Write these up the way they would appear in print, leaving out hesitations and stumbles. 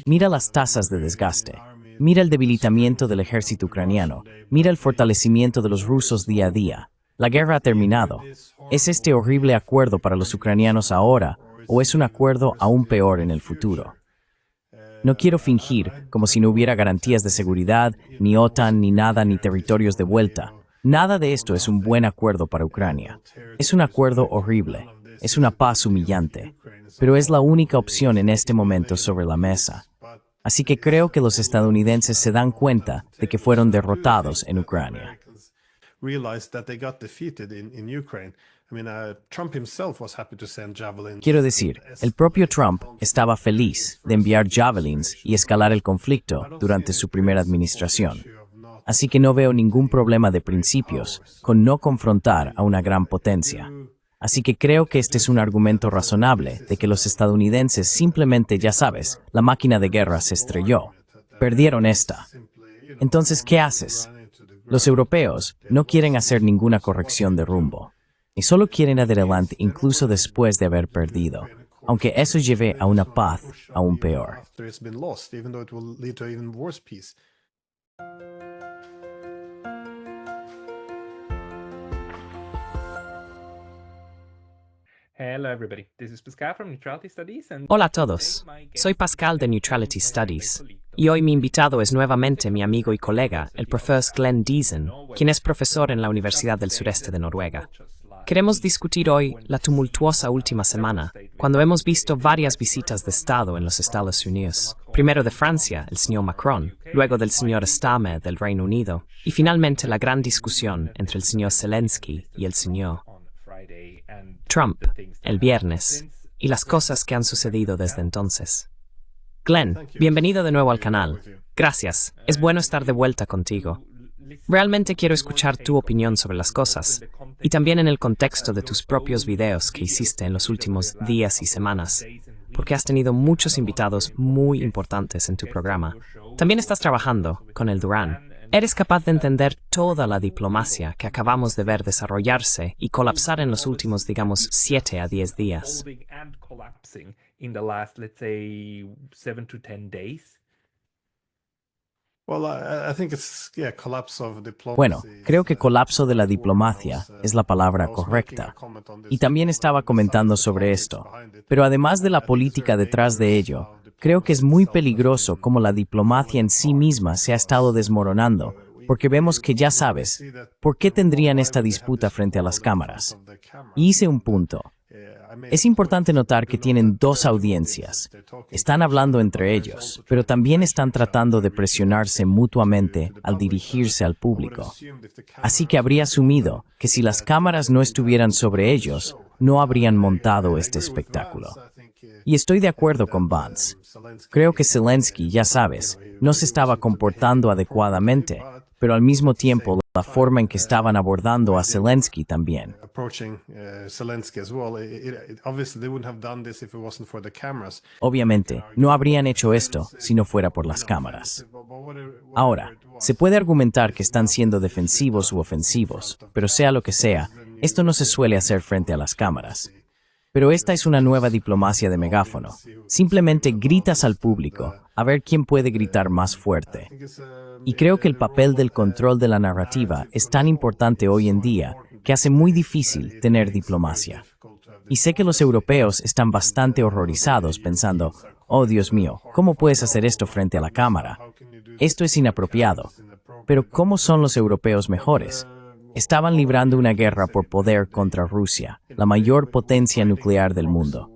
Mira las tasas de desgaste. Mira el debilitamiento del ejército ucraniano. Mira el fortalecimiento de los rusos día a día. La guerra ha terminado. ¿Es este horrible acuerdo para los ucranianos ahora o es un acuerdo aún peor en el futuro? No quiero fingir como si no hubiera garantías de seguridad, ni OTAN, ni nada, ni territorios de vuelta. Nada de esto es un buen acuerdo para Ucrania. Es un acuerdo horrible. Es una paz humillante. Pero es la única opción en este momento sobre la mesa. Así que creo que los estadounidenses se dan cuenta de que fueron derrotados en Ucrania. Quiero decir, el propio Trump estaba feliz de enviar javelins y escalar el conflicto durante su primera administración. Así que no veo ningún problema de principios con no confrontar a una gran potencia. Así que creo que este es un argumento razonable de que los estadounidenses simplemente, ya sabes, la máquina de guerra se estrelló. Perdieron esta. Entonces, ¿qué haces? Los europeos no quieren hacer ninguna corrección de rumbo. Y solo quieren adelante incluso después de haber perdido, aunque eso lleve a una paz aún peor. Hola a todos, soy Pascal de Neutrality Studies, y hoy mi invitado es nuevamente mi amigo y colega, el profesor Glenn Diesen, quien es profesor en la Universidad del Sureste de Noruega. Queremos discutir hoy la tumultuosa última semana, cuando hemos visto varias visitas de Estado en los Estados Unidos. Primero de Francia, el señor Macron, luego del señor Starmer del Reino Unido, y finalmente la gran discusión entre el señor Zelensky y el señor Trump, el viernes, y las cosas que han sucedido desde entonces. Glenn, bienvenido de nuevo al canal. Gracias, es bueno estar de vuelta contigo. Realmente quiero escuchar tu opinión sobre las cosas, y también en el contexto de tus propios videos que hiciste en los últimos días y semanas, porque has tenido muchos invitados muy importantes en tu programa. También estás trabajando con el Durán. ¿Eres capaz de entender toda la diplomacia que acabamos de ver desarrollarse y colapsar en los últimos, digamos, 7 a 10 días? Bueno, creo que colapso de la diplomacia es la palabra correcta. Y también estaba comentando sobre esto. Pero además de la política detrás de ello, creo que es muy peligroso cómo la diplomacia en sí misma se ha estado desmoronando, porque vemos que ya sabes, ¿por qué tendrían esta disputa frente a las cámaras? Y hice un punto. Es importante notar que tienen dos audiencias. Están hablando entre ellos, pero también están tratando de presionarse mutuamente al dirigirse al público. Así que habría asumido que si las cámaras no estuvieran sobre ellos, no habrían montado este espectáculo. Y estoy de acuerdo con Vance. Creo que Zelensky, ya sabes, no se estaba comportando adecuadamente, pero al mismo tiempo la forma en que estaban abordando a Zelensky también. Obviamente, no habrían hecho esto si no fuera por las cámaras. Ahora, se puede argumentar que están siendo defensivos u ofensivos, pero sea lo que sea, esto no se suele hacer frente a las cámaras. Pero esta es una nueva diplomacia de megáfono. Simplemente gritas al público, a ver quién puede gritar más fuerte. Y creo que el papel del control de la narrativa es tan importante hoy en día que hace muy difícil tener diplomacia. Y sé que los europeos están bastante horrorizados pensando, oh Dios mío, ¿cómo puedes hacer esto frente a la cámara? Esto es inapropiado. Pero ¿cómo son los europeos mejores? Estaban librando una guerra por poder contra Rusia, la mayor potencia nuclear del mundo.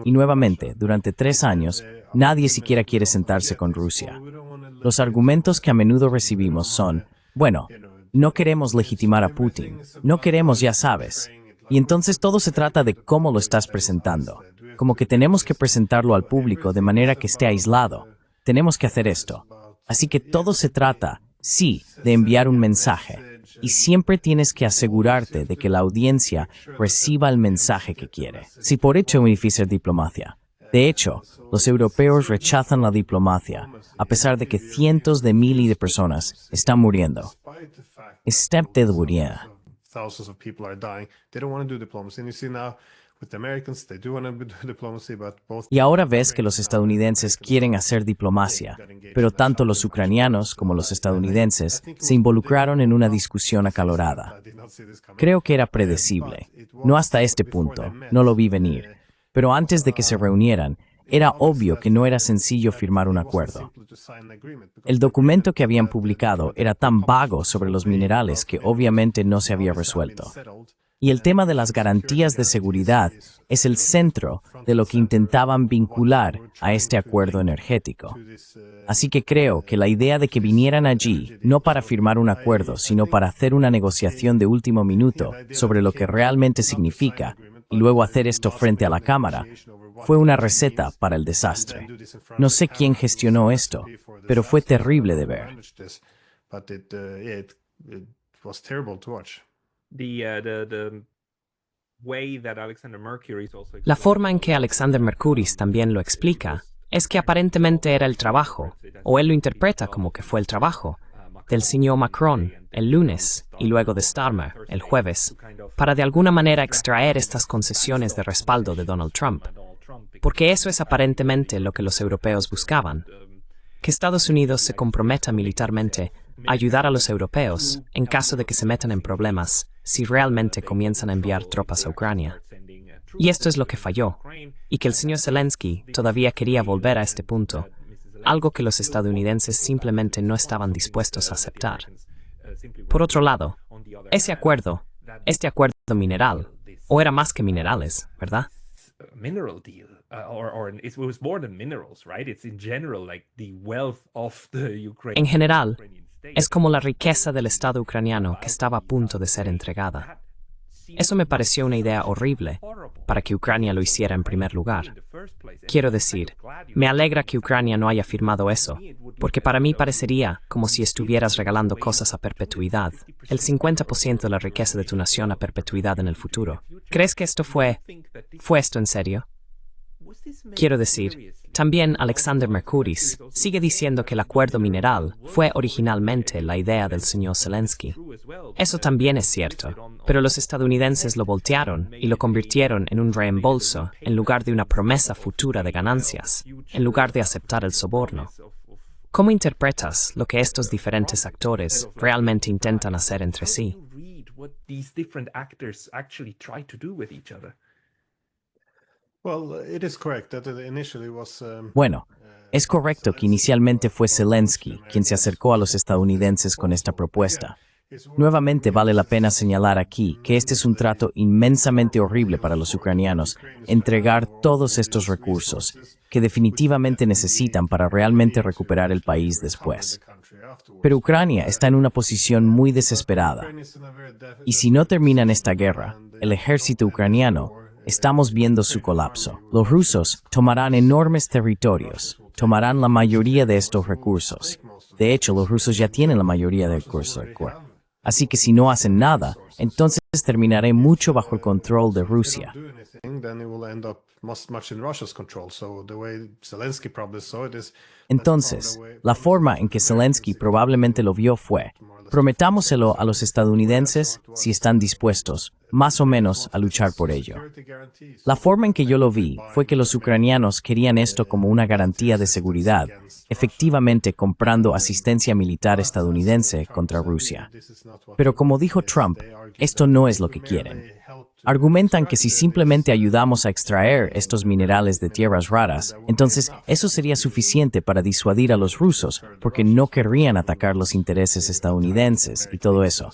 Y nuevamente, durante 3 años, nadie siquiera quiere sentarse con Rusia. Los argumentos que a menudo recibimos son, bueno, no queremos legitimar a Putin, no queremos, ya sabes. Y entonces todo se trata de cómo lo estás presentando, como que tenemos que presentarlo al público de manera que esté aislado. Tenemos que hacer esto. Así que todo se trata, sí, de enviar un mensaje. Y siempre tienes que asegurarte de que la audiencia reciba el mensaje que quiere. Si por hecho unifica diplomacia. De hecho, los europeos rechazan la diplomacia, a pesar de que cientos de miles de personas están muriendo. Y ahora ves que los estadounidenses quieren hacer diplomacia, pero tanto los ucranianos como los estadounidenses se involucraron en una discusión acalorada. Creo que era predecible. No hasta este punto, no lo vi venir. Pero antes de que se reunieran, era obvio que no era sencillo firmar un acuerdo. El documento que habían publicado era tan vago sobre los minerales que obviamente no se había resuelto. Y el tema de las garantías de seguridad es el centro de lo que intentaban vincular a este acuerdo energético. Así que creo que la idea de que vinieran allí, no para firmar un acuerdo, sino para hacer una negociación de último minuto sobre lo que realmente significa, y luego hacer esto frente a la Cámara, fue una receta para el desastre. No sé quién gestionó esto, pero fue terrible de ver. La forma en que Alexander Mercuris también lo explica es que aparentemente era el trabajo, o él lo interpreta como que fue el trabajo, del señor Macron el lunes y luego de Starmer el jueves, para de alguna manera extraer estas concesiones de respaldo de Donald Trump. Porque eso es aparentemente lo que los europeos buscaban. Que Estados Unidos se comprometa militarmente a ayudar a los europeos en caso de que se metan en problemas si realmente comienzan a enviar tropas a Ucrania. Y esto es lo que falló, y que el señor Zelensky todavía quería volver a este punto, algo que los estadounidenses simplemente no estaban dispuestos a aceptar. Por otro lado, este acuerdo mineral, o era más que minerales, ¿verdad? En general, es como la riqueza del Estado ucraniano que estaba a punto de ser entregada. Eso me pareció una idea horrible para que Ucrania lo hiciera en primer lugar. Quiero decir, me alegra que Ucrania no haya firmado eso, porque para mí parecería como si estuvieras regalando cosas a perpetuidad, el 50% de la riqueza de tu nación a perpetuidad en el futuro. ¿Crees que esto fue esto en serio? Quiero decir, también Alexander Mercuris sigue diciendo que el acuerdo mineral fue originalmente la idea del señor Zelensky. Eso también es cierto, pero los estadounidenses lo voltearon y lo convirtieron en un reembolso en lugar de una promesa futura de ganancias, en lugar de aceptar el soborno. ¿Cómo interpretas lo que estos diferentes actores realmente intentan hacer entre sí? Bueno, es correcto que inicialmente fue Zelensky quien se acercó a los estadounidenses con esta propuesta. Nuevamente vale la pena señalar aquí que este es un trato inmensamente horrible para los ucranianos, entregar todos estos recursos que definitivamente necesitan para realmente recuperar el país después. Pero Ucrania está en una posición muy desesperada. Y si no terminan esta guerra, el ejército ucraniano, estamos viendo su colapso. Los rusos tomarán enormes territorios, tomarán la mayoría de estos recursos. De hecho, los rusos ya tienen la mayoría de recursos. Así que si no hacen nada, entonces terminaré mucho bajo el control de Rusia. Entonces, la forma en que Zelensky probablemente lo vio fue: prometámoselo a los estadounidenses si están dispuestos, más o menos, a luchar por ello. La forma en que yo lo vi fue que los ucranianos querían esto como una garantía de seguridad, efectivamente comprando asistencia militar estadounidense contra Rusia. Pero como dijo Trump, esto no es lo que quieren. Argumentan que si simplemente ayudamos a extraer estos minerales de tierras raras, entonces eso sería suficiente para disuadir a los rusos, porque no querrían atacar los intereses estadounidenses y todo eso.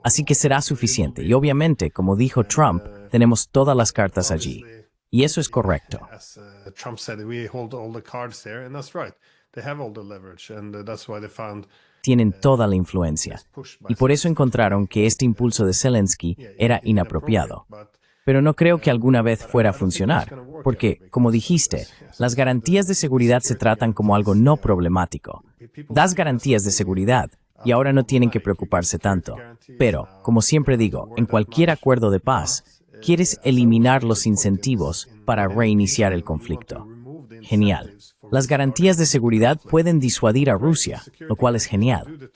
Así que será suficiente. Y obviamente, como dijo Trump, tenemos todas las cartas allí. Y eso es correcto. Tienen toda la influencia. Y por eso encontraron que este impulso de Zelensky era inapropiado. Pero no creo que alguna vez fuera a funcionar, porque, como dijiste, las garantías de seguridad se tratan como algo no problemático. Das garantías de seguridad, y ahora no tienen que preocuparse tanto. Pero, como siempre digo, en cualquier acuerdo de paz, quieres eliminar los incentivos para reiniciar el conflicto. Genial. Las garantías de seguridad pueden disuadir a Rusia, lo cual es genial.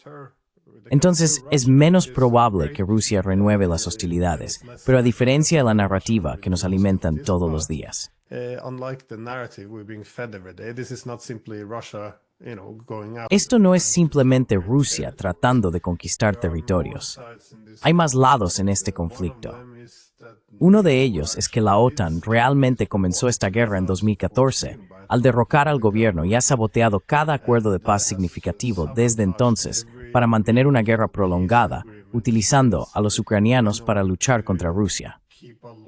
Entonces, es menos probable que Rusia renueve las hostilidades, pero a diferencia de la narrativa que nos alimentan todos los días. Esto no es simplemente Rusia tratando de conquistar territorios. Hay más lados en este conflicto. Uno de ellos es que la OTAN realmente comenzó esta guerra en 2014, al derrocar al gobierno y ha saboteado cada acuerdo de paz significativo desde entonces para mantener una guerra prolongada, utilizando a los ucranianos para luchar contra Rusia.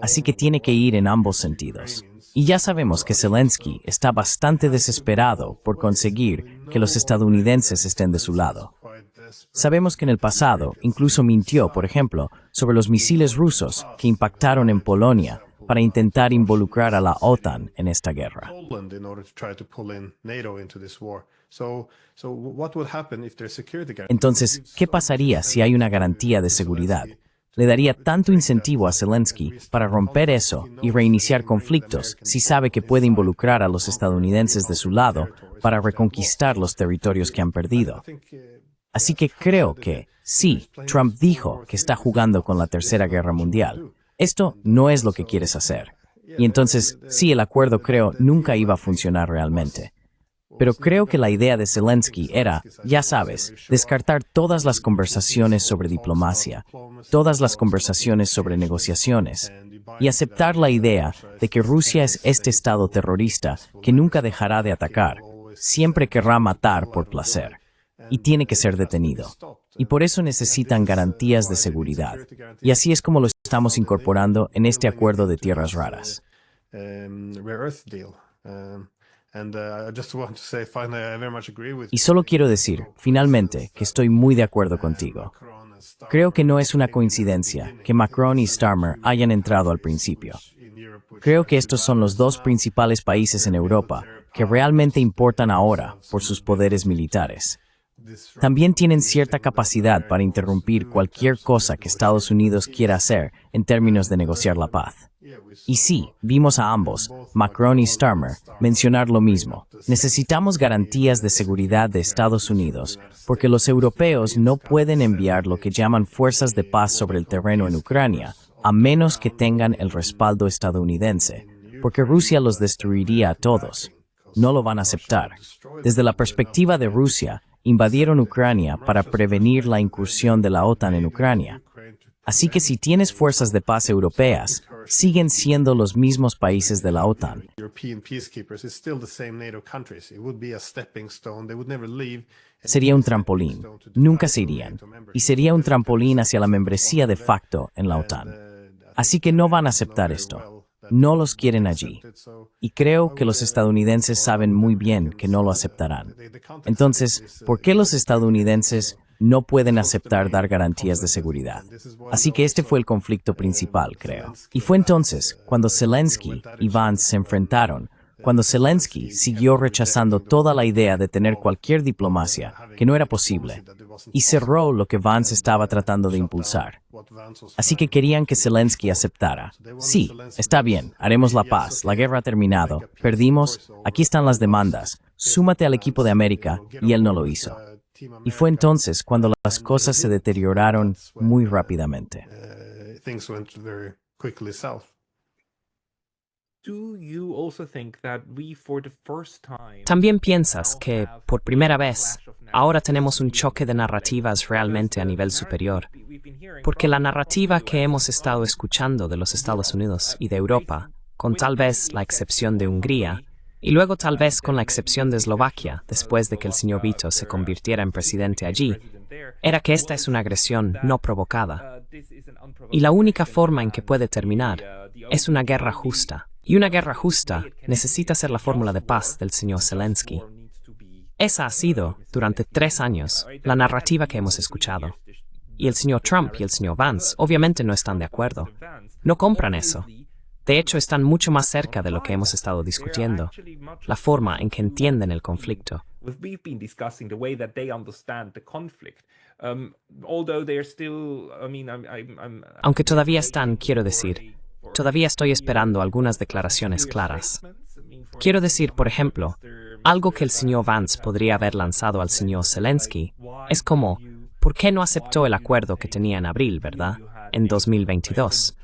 Así que tiene que ir en ambos sentidos. Y ya sabemos que Zelensky está bastante desesperado por conseguir que los estadounidenses estén de su lado. Sabemos que en el pasado incluso mintió, por ejemplo, sobre los misiles rusos que impactaron en Polonia para intentar involucrar a la OTAN en esta guerra. Entonces, ¿qué pasaría si hay una garantía de seguridad? Le daría tanto incentivo a Zelensky para romper eso y reiniciar conflictos si sabe que puede involucrar a los estadounidenses de su lado para reconquistar los territorios que han perdido. Así que creo que, sí, Trump dijo que está jugando con la Tercera Guerra Mundial. Esto no es lo que quieres hacer. Y entonces, sí, el acuerdo creo nunca iba a funcionar realmente. Pero creo que la idea de Zelensky era, ya sabes, descartar todas las conversaciones sobre diplomacia, todas las conversaciones sobre negociaciones, y aceptar la idea de que Rusia es este estado terrorista que nunca dejará de atacar, siempre querrá matar por placer, y tiene que ser detenido. Y por eso necesitan garantías de seguridad. Y así es como lo estamos incorporando en este acuerdo de tierras raras. Y solo quiero decir, finalmente, que estoy muy de acuerdo contigo. Creo que no es una coincidencia que Macron y Starmer hayan entrado al principio. Creo que estos son los dos principales países en Europa que realmente importan ahora por sus poderes militares. También tienen cierta capacidad para interrumpir cualquier cosa que Estados Unidos quiera hacer en términos de negociar la paz. Y sí, vimos a ambos, Macron y Starmer, mencionar lo mismo. Necesitamos garantías de seguridad de Estados Unidos, porque los europeos no pueden enviar lo que llaman fuerzas de paz sobre el terreno en Ucrania, a menos que tengan el respaldo estadounidense, porque Rusia los destruiría a todos. No lo van a aceptar. Desde la perspectiva de Rusia, invadieron Ucrania para prevenir la incursión de la OTAN en Ucrania. Así que si tienes fuerzas de paz europeas, siguen siendo los mismos países de la OTAN. Sería un trampolín. Nunca se irían. Y sería un trampolín hacia la membresía de facto en la OTAN. Así que no van a aceptar esto. No los quieren allí. Y creo que los estadounidenses saben muy bien que no lo aceptarán. Entonces, ¿por qué los estadounidenses no pueden aceptar dar garantías de seguridad? Así que este fue el conflicto principal, creo. Y fue entonces cuando Zelensky y Vance se enfrentaron, cuando Zelensky siguió rechazando toda la idea de tener cualquier diplomacia, que no era posible, y cerró lo que Vance estaba tratando de impulsar. Así que querían que Zelensky aceptara. Sí, está bien, haremos la paz, la guerra ha terminado, perdimos, aquí están las demandas, súmate al equipo de América, y él no lo hizo. Y fue entonces cuando las cosas se deterioraron muy rápidamente. ¿También piensas que, por primera vez, ahora tenemos un choque de narrativas realmente a nivel superior? Porque la narrativa que hemos estado escuchando de los Estados Unidos y de Europa, con tal vez la excepción de Hungría, y luego tal vez con la excepción de Eslovaquia, después de que el señor Vito se convirtiera en presidente allí, era que esta es una agresión no provocada. Y la única forma en que puede terminar es una guerra justa. Y una guerra justa necesita ser la fórmula de paz del señor Zelensky. Esa ha sido, durante 3 años, la narrativa que hemos escuchado. Y el señor Trump y el señor Vance obviamente no están de acuerdo. No compran eso. De hecho, están mucho más cerca de lo que hemos estado discutiendo, la forma en que entienden el conflicto. Aunque todavía están, quiero decir, todavía estoy esperando algunas declaraciones claras. Quiero decir, por ejemplo, algo que el señor Vance podría haber lanzado al señor Zelensky es como, ¿Por qué no aceptó el acuerdo que tenía en abril, verdad? En 2022.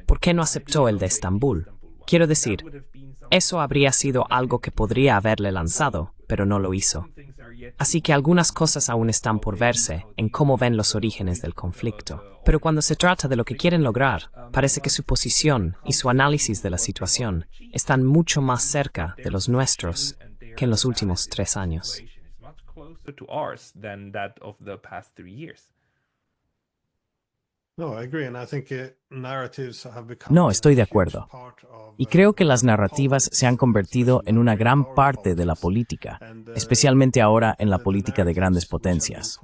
¿Por qué no aceptó el de Estambul? Quiero decir, eso habría sido algo que podría haberle lanzado, pero no lo hizo. Así que algunas cosas aún están por verse en cómo ven los orígenes del conflicto. Pero cuando se trata de lo que quieren lograr, parece que su posición y su análisis de la situación están mucho más cerca de los nuestros que en los últimos 3 años. No, estoy de acuerdo. Y creo que las narrativas se han convertido en una gran parte de la política, especialmente ahora en la política de grandes potencias.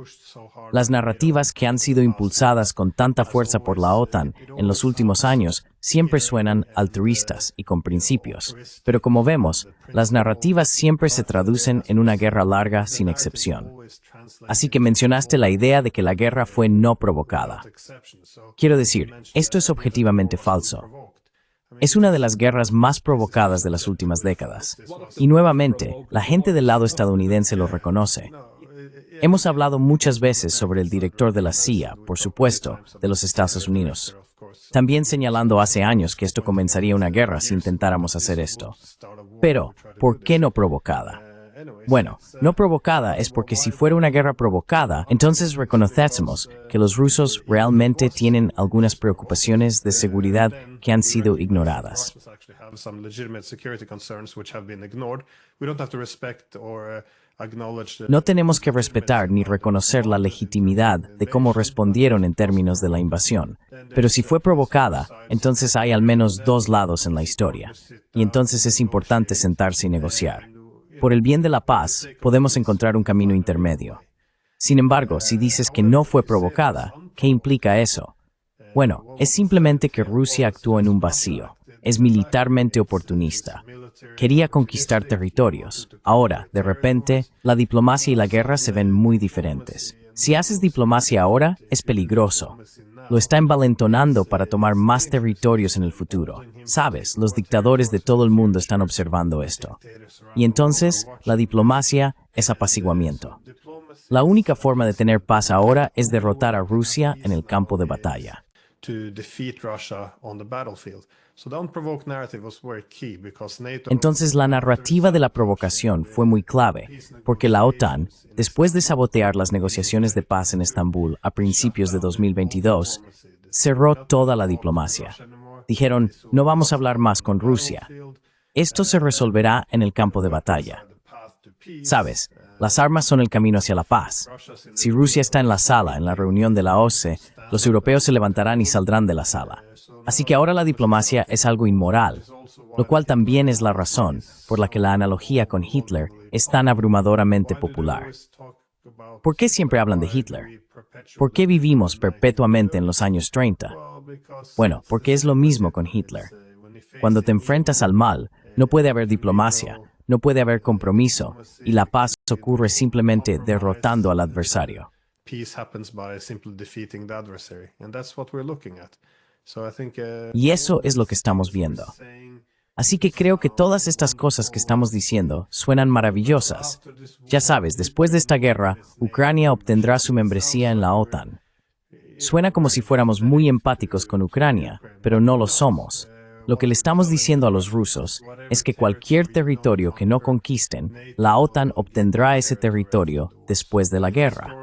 Las narrativas que han sido impulsadas con tanta fuerza por la OTAN en los últimos años siempre suenan altruistas y con principios, pero como vemos, las narrativas siempre se traducen en una guerra larga sin excepción. Así que mencionaste la idea de que la guerra fue no provocada. Quiero decir, esto es objetivamente falso. Es una de las guerras más provocadas de las últimas décadas. Y nuevamente, la gente del lado estadounidense lo reconoce. Hemos hablado muchas veces sobre el director de la CIA, por supuesto, de los Estados Unidos. También señalando hace años que esto comenzaría una guerra si intentáramos hacer esto. Pero, ¿por qué no provocada? Bueno, no provocada es porque si fuera una guerra provocada, entonces reconocemos que los rusos realmente tienen algunas preocupaciones de seguridad que han sido ignoradas. No tenemos que respetar ni reconocer la legitimidad de cómo respondieron en términos de la invasión. Pero si fue provocada, entonces hay al menos 2 lados en la historia. Y entonces es importante sentarse y negociar. Por el bien de la paz, podemos encontrar un camino intermedio. Sin embargo, si dices que no fue provocada, ¿qué implica eso? Bueno, es simplemente que Rusia actuó en un vacío. Es militarmente oportunista. Quería conquistar territorios. Ahora, de repente, la diplomacia y la guerra se ven muy diferentes. Si haces diplomacia ahora, es peligroso. Lo está envalentonando para tomar más territorios en el futuro. Sabes, los dictadores de todo el mundo están observando esto. Y entonces, la diplomacia es apaciguamiento. La única forma de tener paz ahora es derrotar a Rusia en el campo de batalla. Entonces la narrativa de la provocación fue muy clave, porque la OTAN, después de sabotear las negociaciones de paz en Estambul a principios de 2022, cerró toda la diplomacia. Dijeron, no vamos a hablar más con Rusia. Esto se resolverá en el campo de batalla. Sabes, las armas son el camino hacia la paz. Si Rusia está en la sala, en la reunión de la OSCE, los europeos se levantarán y saldrán de la sala. Así que ahora la diplomacia es algo inmoral, lo cual también es la razón por la que la analogía con Hitler es tan abrumadoramente popular. ¿Por qué siempre hablan de Hitler? ¿Por qué vivimos perpetuamente en los años 30? Bueno, porque es lo mismo con Hitler. Cuando te enfrentas al mal, no puede haber diplomacia, no puede haber compromiso, y la paz ocurre simplemente derrotando al adversario. Y eso es lo que estamos viendo. Así que creo que todas estas cosas que estamos diciendo suenan maravillosas. Ya sabes, después de esta guerra, Ucrania obtendrá su membresía en la OTAN. Suena como si fuéramos muy empáticos con Ucrania, pero no lo somos. Lo que le estamos diciendo a los rusos es que cualquier territorio que no conquisten, la OTAN obtendrá ese territorio después de la guerra.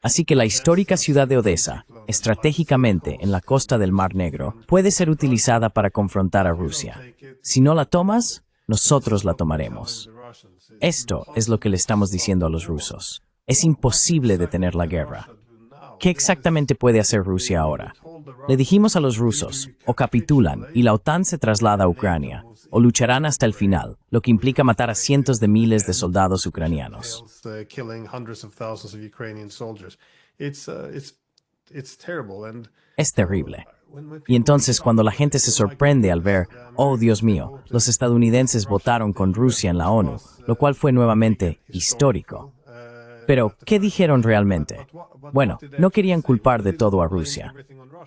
Así que la histórica ciudad de Odessa, estratégicamente en la costa del Mar Negro, puede ser utilizada para confrontar a Rusia. Si no la tomas, nosotros la tomaremos. Esto es lo que le estamos diciendo a los rusos. Es imposible detener la guerra. ¿Qué exactamente puede hacer Rusia ahora? Le dijimos a los rusos, o capitulan y la OTAN se traslada a Ucrania, o lucharán hasta el final, lo que implica matar a cientos de miles de soldados ucranianos. Es terrible. Y entonces cuando la gente se sorprende al ver, oh Dios mío, los estadounidenses votaron con Rusia en la ONU, lo cual fue nuevamente histórico. Pero, ¿qué dijeron realmente? Bueno, no querían culpar de todo a Rusia.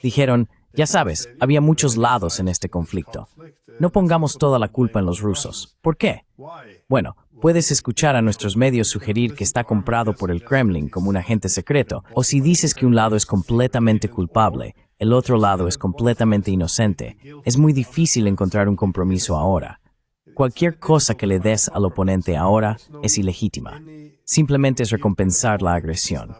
Dijeron, ya sabes, había muchos lados en este conflicto. No pongamos toda la culpa en los rusos. ¿Por qué? Bueno, Puedes escuchar a nuestros medios sugerir que está comprado por el Kremlin como un agente secreto, o si dices que un lado es completamente culpable, el otro lado es completamente inocente. Es muy difícil encontrar un compromiso ahora. Cualquier cosa que le des al oponente ahora es ilegítima. Simplemente es recompensar la agresión.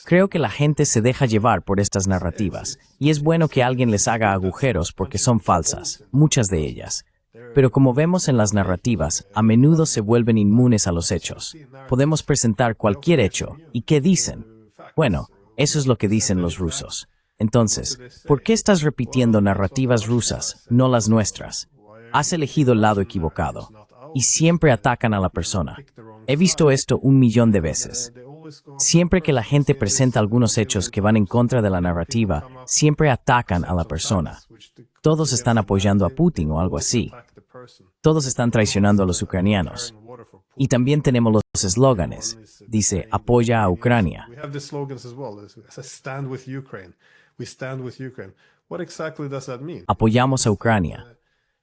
Creo que la gente se deja llevar por estas narrativas, y es bueno que alguien les haga agujeros porque son falsas, muchas de ellas. Pero como vemos en las narrativas, a menudo se vuelven inmunes a los hechos. Podemos presentar cualquier hecho, ¿y qué dicen? Bueno, eso es lo que dicen los rusos. Entonces, ¿por qué estás repitiendo narrativas rusas, no las nuestras? Has elegido el lado equivocado. Y siempre atacan a la persona. He visto esto 1.000.000 de veces. Siempre que la gente presenta algunos hechos que van en contra de la narrativa, siempre atacan a la persona. Todos están apoyando a Putin o algo así. Todos están traicionando a los ucranianos. Y también tenemos los eslóganes. Dice, apoya a Ucrania. Apoyamos a Ucrania.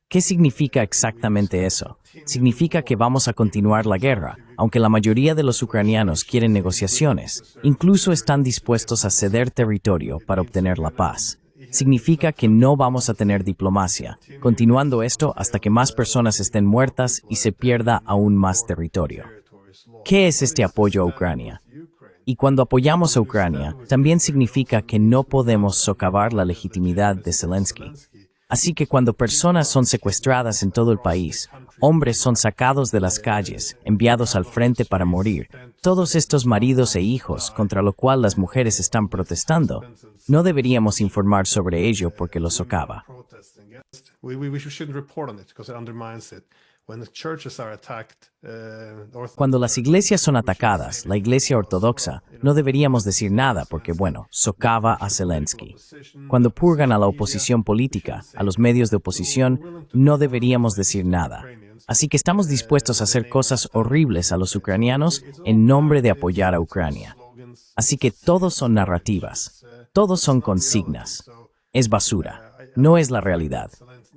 ¿Qué significa exactamente eso? Significa que vamos a continuar la guerra, aunque la mayoría de los ucranianos quieren negociaciones. Incluso están dispuestos a ceder territorio para obtener la paz. Significa que no vamos a tener diplomacia, continuando esto hasta que más personas estén muertas y se pierda aún más territorio. ¿Qué es este apoyo a Ucrania? Y cuando apoyamos a Ucrania, también significa que no podemos socavar la legitimidad de Zelensky. Así que cuando personas son secuestradas en todo el país, hombres son sacados de las calles, enviados al frente para morir, todos estos maridos e hijos contra lo cual las mujeres están protestando, no deberíamos informar sobre ello porque lo socava. Cuando las iglesias son atacadas, la iglesia ortodoxa, no deberíamos decir nada porque, bueno, socava a Zelensky. Cuando purgan a la oposición política, a los medios de oposición, no deberíamos decir nada. Así que estamos dispuestos a hacer cosas horribles a los ucranianos en nombre de apoyar a Ucrania. Así que todos son narrativas, todos son consignas. Es basura, no es la realidad.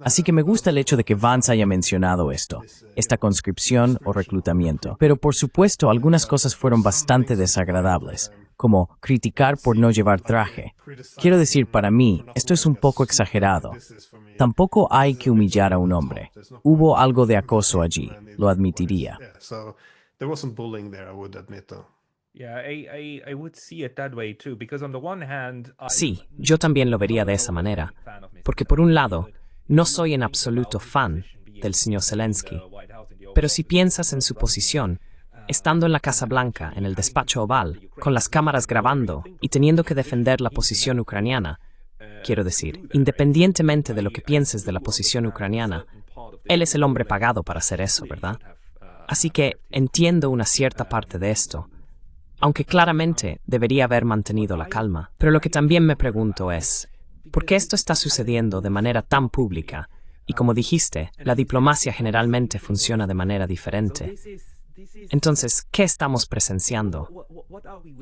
Así que me gusta el hecho de que Vance haya mencionado esto, esta conscripción o reclutamiento. Pero por supuesto, algunas cosas fueron bastante desagradables, como criticar por no llevar traje. Quiero decir, para mí, esto es un poco exagerado. Tampoco hay que humillar a un hombre. Hubo algo de acoso allí, lo admitiría. Sí, yo también lo vería de esa manera, porque por un lado, no soy en absoluto fan del señor Zelensky, pero si piensas en su posición, estando en la Casa Blanca, en el despacho oval, con las cámaras grabando y teniendo que defender la posición ucraniana, quiero decir, independientemente de lo que pienses de la posición ucraniana, él es el hombre pagado para hacer eso, ¿verdad? Así que entiendo una cierta parte de esto, aunque claramente debería haber mantenido la calma. Pero lo que también me pregunto es, ¿por qué esto está sucediendo de manera tan pública? Y como dijiste, la diplomacia generalmente funciona de manera diferente. Entonces, ¿qué estamos presenciando?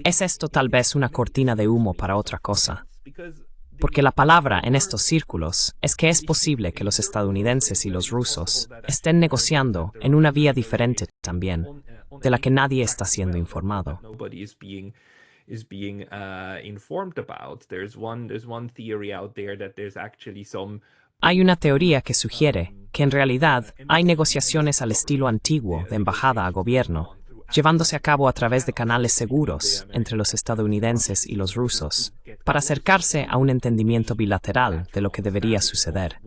¿Es esto tal vez una cortina de humo para otra cosa? Porque la palabra en estos círculos es que es posible que los estadounidenses y los rusos estén negociando en una vía diferente también, de la que nadie está siendo informado. Hay una teoría que sugiere que en realidad hay negociaciones al estilo antiguo de embajada a gobierno, llevándose a cabo a través de canales seguros entre los estadounidenses y los rusos, para acercarse a un entendimiento bilateral de lo que debería suceder.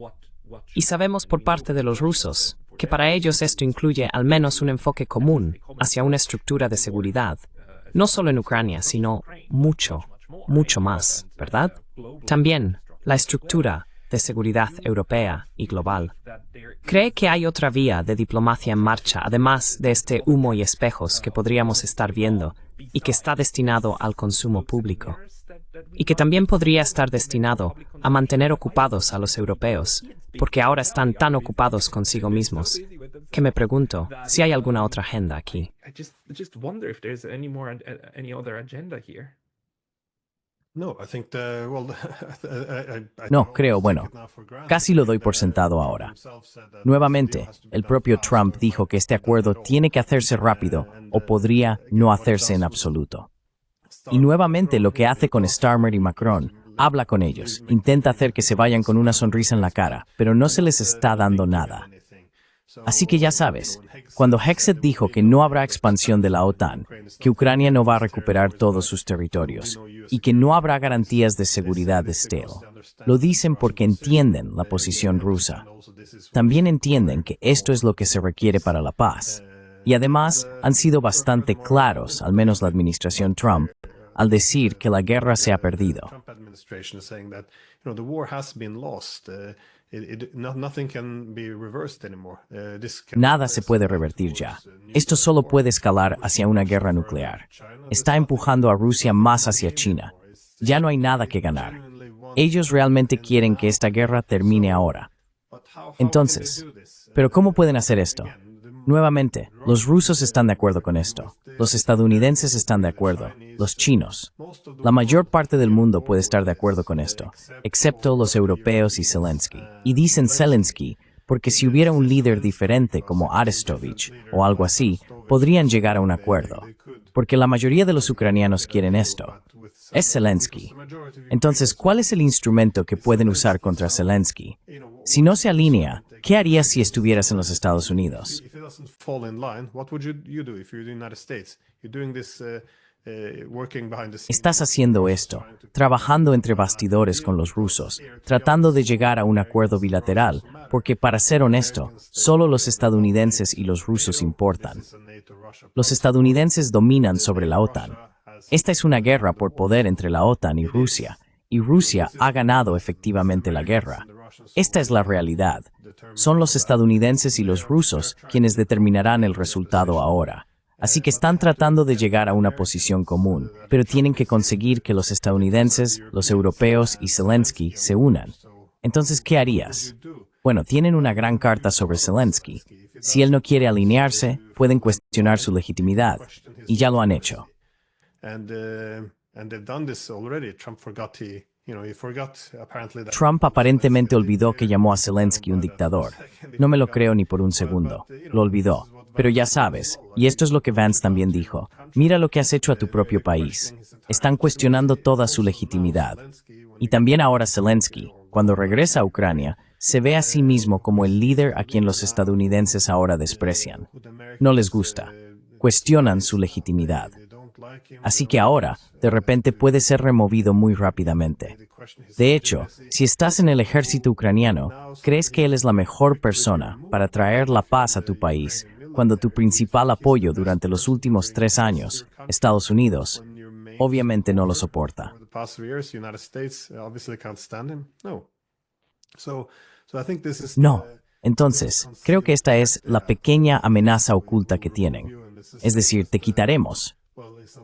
Y sabemos por parte de los rusos que para ellos esto incluye al menos un enfoque común hacia una estructura de seguridad, no solo en Ucrania, sino mucho más, ¿verdad? También la estructura de seguridad europea y global. ¿Cree que hay otra vía de diplomacia en marcha, además de este humo y espejos que podríamos estar viendo y que está destinado al consumo público? Y que también podría estar destinado a mantener ocupados a los europeos, porque ahora están tan ocupados consigo mismos, que me pregunto si hay alguna otra agenda aquí. No, creo, bueno, casi lo doy por sentado ahora. Nuevamente, el propio Trump dijo que este acuerdo tiene que hacerse rápido o podría no hacerse en absoluto. Y nuevamente lo que hace con Starmer y Macron, habla con ellos, intenta hacer que se vayan con una sonrisa en la cara, pero no se les está dando nada. Así que ya sabes, cuando Hegseth dijo que no habrá expansión de la OTAN, que Ucrania no va a recuperar todos sus territorios y que no habrá garantías de seguridad de Steele, lo dicen porque entienden la posición rusa. También entienden que esto es lo que se requiere para la paz. Y además han sido bastante claros, al menos la administración Trump, al decir que la guerra se ha perdido. Nada se puede revertir ya. Esto solo puede escalar hacia una guerra nuclear. Está empujando a Rusia más hacia China. Ya no hay nada que ganar. Ellos realmente quieren que esta guerra termine ahora. Entonces, ¿pero cómo pueden hacer esto? Nuevamente, los rusos están de acuerdo con esto. Los estadounidenses están de acuerdo. Los chinos. La mayor parte del mundo puede estar de acuerdo con esto, excepto los europeos y Zelensky. Y dicen Zelensky porque si hubiera un líder diferente como Arestovich o algo así, podrían llegar a un acuerdo. Porque la mayoría de los ucranianos quieren esto. Es Zelensky. Entonces, ¿cuál es el instrumento que pueden usar contra Zelensky? Si no se alinea, ¿qué harías si estuvieras en los Estados Unidos? Estás haciendo esto, trabajando entre bastidores con los rusos, tratando de llegar a un acuerdo bilateral, porque para ser honesto, solo los estadounidenses y los rusos importan. Los estadounidenses dominan sobre la OTAN. Esta es una guerra por poder entre la OTAN y Rusia ha ganado efectivamente la guerra. Esta es la realidad. Son los estadounidenses y los rusos quienes determinarán el resultado ahora. Así que están tratando de llegar a una posición común, pero tienen que conseguir que los estadounidenses, los europeos y Zelensky se unan. Entonces, ¿qué harías? Bueno, tienen una gran carta sobre Zelensky. Si él no quiere alinearse, pueden cuestionar su legitimidad, y ya lo han hecho. Trump aparentemente olvidó que llamó a Zelensky un dictador. No me lo creo ni por un segundo. Lo olvidó. Pero ya sabes, y esto es lo que Vance también dijo, mira lo que has hecho a tu propio país. Están cuestionando toda su legitimidad. Y también ahora Zelensky, cuando regresa a Ucrania, se ve a sí mismo como el líder a quien los estadounidenses ahora desprecian. No les gusta. Cuestionan su legitimidad. Así que ahora, de repente puede ser removido muy rápidamente. De hecho, si estás en el ejército ucraniano, crees que él es la mejor persona para traer la paz a tu país, cuando tu principal apoyo durante los últimos 3 años, Estados Unidos, obviamente no lo soporta. No. Entonces, creo que esta es la pequeña amenaza oculta que tienen. Es decir, te quitaremos.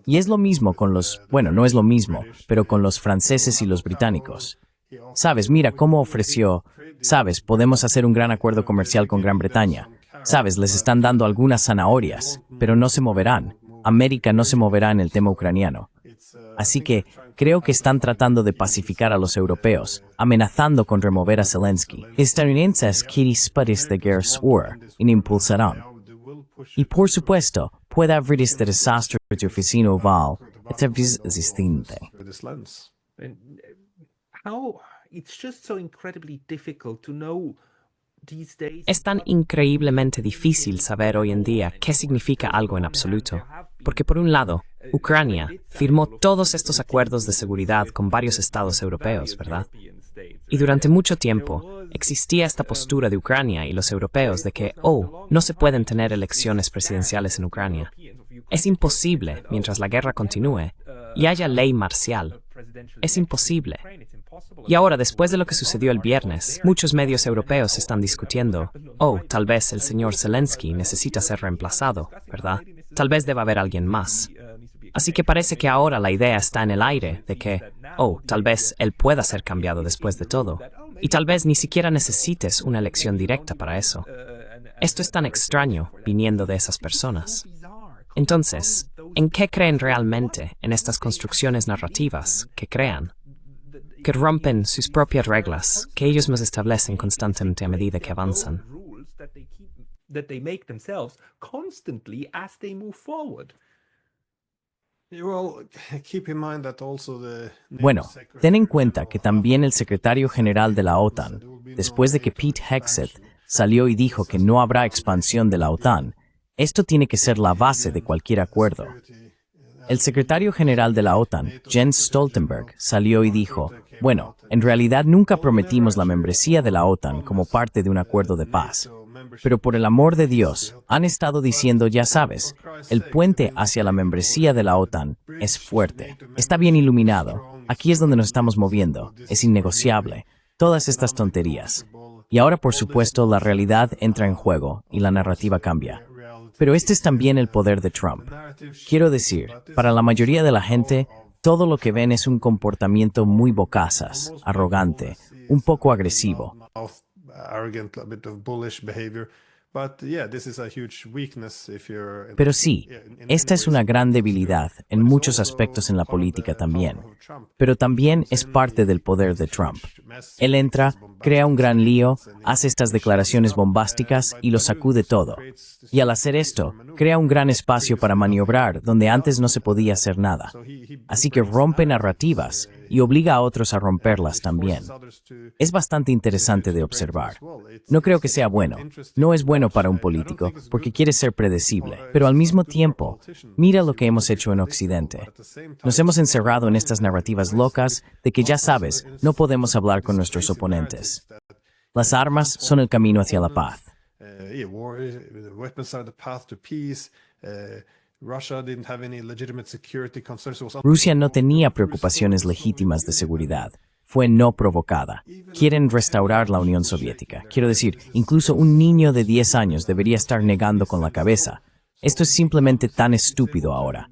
Y es lo mismo con no es lo mismo, pero con los franceses y los británicos. Sabes, mira cómo ofreció, sabes, podemos hacer un gran acuerdo comercial con Gran Bretaña. Sabes, les están dando algunas zanahorias, pero no se moverán. América no se moverá en el tema ucraniano. Así que creo que están tratando de pacificar a los europeos, amenazando con remover a Zelensky. Estadounidenses quieren parar de guerra y impulsarán. Y por supuesto, puede haber este desastre de oficina oval, existente. Es tan increíblemente difícil saber hoy en día qué significa algo en absoluto, porque por un lado, Ucrania firmó todos estos acuerdos de seguridad con varios estados europeos, ¿verdad? Y durante mucho tiempo existía esta postura de Ucrania y los europeos de que, no se pueden tener elecciones presidenciales en Ucrania. Es imposible mientras la guerra continúe y haya ley marcial. Es imposible. Y ahora, después de lo que sucedió el viernes, muchos medios europeos están discutiendo, tal vez el señor Zelensky necesita ser reemplazado, ¿verdad? Tal vez deba haber alguien más. Así que parece que ahora la idea está en el aire de que, tal vez él pueda ser cambiado después de todo. Y tal vez ni siquiera necesites una elección directa para eso. Esto es tan extraño viniendo de esas personas. Entonces, ¿En qué creen realmente en estas construcciones narrativas que crean? Que rompen sus propias reglas, que ellos mismos establecen constantemente a medida que avanzan. Bueno, ten en cuenta que también el secretario general de la OTAN, después de que Pete Hegseth salió y dijo que no habrá expansión de la OTAN, esto tiene que ser la base de cualquier acuerdo. El secretario general de la OTAN, Jens Stoltenberg, salió y dijo, bueno, en realidad nunca prometimos la membresía de la OTAN como parte de un acuerdo de paz. Pero por el amor de Dios, han estado diciendo, ya sabes, el puente hacia la membresía de la OTAN es fuerte. Está bien iluminado. Aquí es donde nos estamos moviendo. Es innegociable. Todas estas tonterías. Y ahora, por supuesto, la realidad entra en juego y la narrativa cambia. Pero este es también el poder de Trump. Quiero decir, para la mayoría de la gente, todo lo que ven es un comportamiento muy bocazas, arrogante, un poco agresivo. Pero sí, esta es una gran debilidad en muchos aspectos en la política también. Pero también es parte del poder de Trump. Él entra, crea un gran lío, hace estas declaraciones bombásticas y lo sacude todo. Y al hacer esto, crea un gran espacio para maniobrar donde antes no se podía hacer nada. Así que rompe narrativas y obliga a otros a romperlas también. Es bastante interesante de observar. No creo que sea bueno. No es bueno para un político porque quiere ser predecible. Pero al mismo tiempo, mira lo que hemos hecho en Occidente. Nos hemos encerrado en estas narrativas locas de que ya sabes, no podemos hablar con nuestros oponentes. Las armas son el camino hacia la paz. Rusia no tenía preocupaciones legítimas de seguridad. Fue no provocada. Quieren restaurar la Unión Soviética. Quiero decir, incluso un niño de 10 años debería estar negando con la cabeza. Esto es simplemente tan estúpido ahora.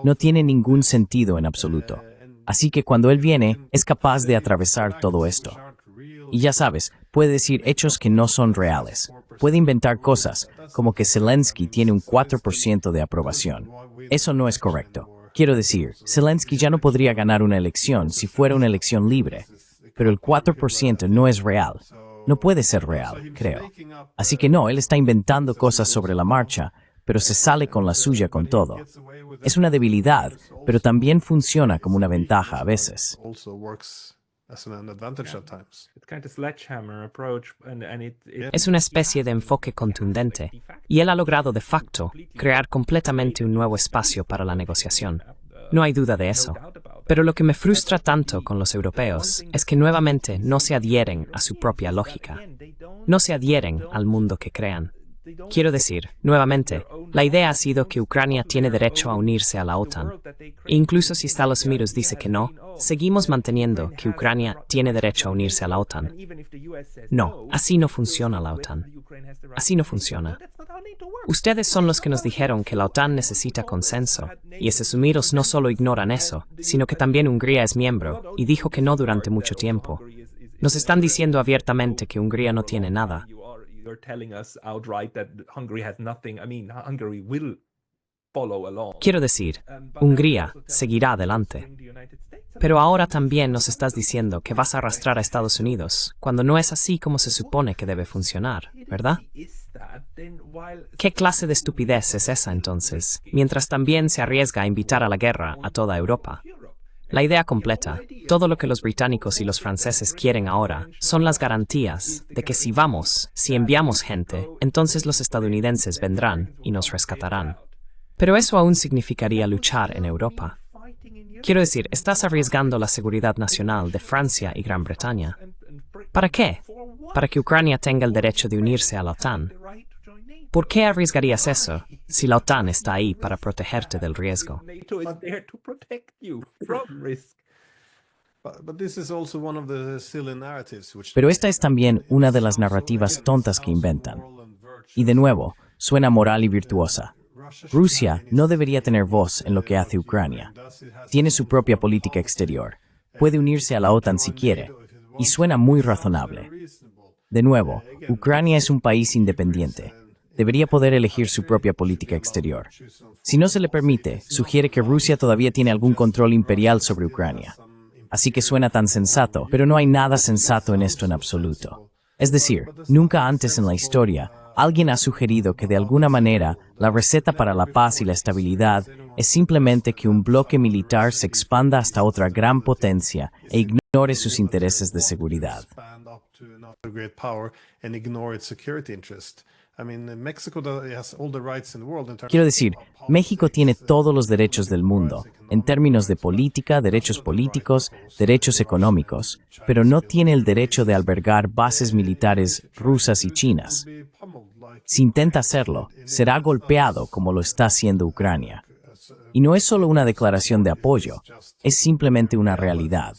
No tiene ningún sentido en absoluto. Así que cuando él viene, es capaz de atravesar todo esto. Y ya sabes, puede decir hechos que no son reales. Puede inventar cosas, como que Zelensky tiene un 4% de aprobación. Eso no es correcto. Quiero decir, Zelensky ya no podría ganar una elección si fuera una elección libre. Pero el 4% no es real. No puede ser real, creo. Así que no, él está inventando cosas sobre la marcha, pero se sale con la suya con todo. Es una debilidad, pero también funciona como una ventaja a veces. Es una especie de enfoque contundente, y él ha logrado de facto crear completamente un nuevo espacio para la negociación. No hay duda de eso. Pero lo que me frustra tanto con los europeos es que nuevamente no se adhieren a su propia lógica. No se adhieren al mundo que crean. Quiero decir, nuevamente, la idea ha sido que Ucrania tiene derecho a unirse a la OTAN. E incluso si Estados Unidos dice que no, seguimos manteniendo que Ucrania tiene derecho a unirse a la OTAN. No, así no funciona la OTAN. Así no funciona. Ustedes son los que nos dijeron que la OTAN necesita consenso, y Estados Unidos no solo ignoran eso, sino que también Hungría es miembro, y dijo que no durante mucho tiempo. Nos están diciendo abiertamente que Hungría no tiene nada. Quiero decir, Hungría seguirá adelante. Pero ahora también nos estás diciendo que vas a arrastrar a Estados Unidos, cuando no es así como se supone que debe funcionar, ¿verdad? ¿Qué clase de estupidez es esa entonces, mientras también se arriesga a invitar a la guerra a toda Europa? La idea completa, todo lo que los británicos y los franceses quieren ahora, son las garantías de que si enviamos gente, entonces los estadounidenses vendrán y nos rescatarán. Pero eso aún significaría luchar en Europa. Quiero decir, estás arriesgando la seguridad nacional de Francia y Gran Bretaña. ¿Para qué? ¿Para que Ucrania tenga el derecho de unirse a la OTAN? ¿Por qué arriesgarías eso si la OTAN está ahí para protegerte del riesgo? Pero esta es también una de las narrativas tontas que inventan. Y de nuevo, suena moral y virtuosa. Rusia no debería tener voz en lo que hace Ucrania. Tiene su propia política exterior. Puede unirse a la OTAN si quiere. Y suena muy razonable. De nuevo, Ucrania es un país independiente. debería poder elegir su propia política exterior. Si no se le permite, sugiere que Rusia todavía tiene algún control imperial sobre Ucrania. Así que suena tan sensato, pero no hay nada sensato en esto en absoluto. Es decir, nunca antes en la historia, alguien ha sugerido que de alguna manera la receta para la paz y la estabilidad es simplemente que un bloque militar se expanda hasta otra gran potencia e ignore sus intereses de seguridad. Quiero decir, México tiene todos los derechos del mundo, en términos de política, derechos políticos, derechos económicos, pero no tiene el derecho de albergar bases militares rusas y chinas. Si intenta hacerlo, será golpeado como lo está haciendo Ucrania. Y no es solo una declaración de apoyo, es simplemente una realidad.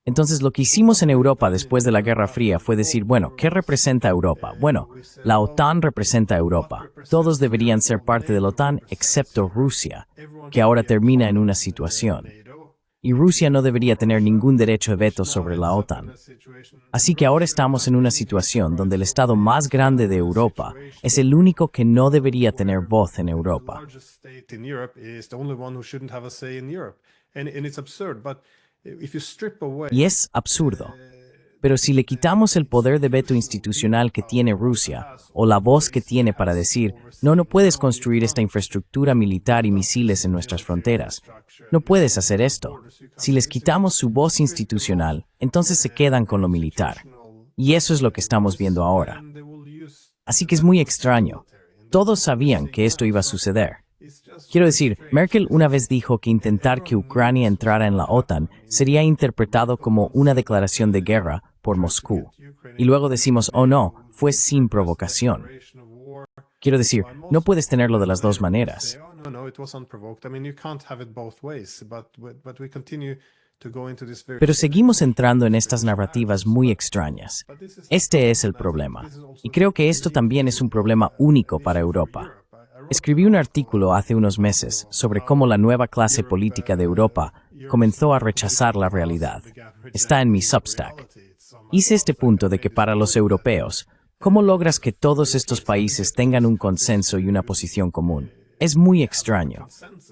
Entonces, lo que hicimos en Europa después de la Guerra Fría fue decir, bueno, ¿qué representa Europa? Bueno, la OTAN representa a Europa. Todos deberían ser parte de la OTAN, excepto Rusia, que ahora termina en una situación. Y Rusia no debería tener ningún derecho de veto sobre la OTAN. Así que ahora estamos en una situación donde el Estado más grande de Europa es el único que no debería tener voz en Europa. Y es absurdo. Pero si le quitamos el poder de veto institucional que tiene Rusia, o la voz que tiene para decir, no puedes construir esta infraestructura militar y misiles en nuestras fronteras, no puedes hacer esto. Si les quitamos su voz institucional, entonces se quedan con lo militar. Y eso es lo que estamos viendo ahora. Así que es muy extraño. Todos sabían que esto iba a suceder. Quiero decir, Merkel una vez dijo que intentar que Ucrania entrara en la OTAN sería interpretado como una declaración de guerra por Moscú. Y luego decimos, oh no, fue sin provocación. Quiero decir, no puedes tenerlo de las dos maneras. Pero seguimos entrando en estas narrativas muy extrañas. Este es el problema. Y creo que esto también es un problema único para Europa. Escribí un artículo hace unos meses sobre cómo la nueva clase política de Europa comenzó a rechazar la realidad. Está en mi Substack. Hice este punto de que para los europeos, ¿cómo logras que todos estos países tengan un consenso y una posición común? Es muy extraño.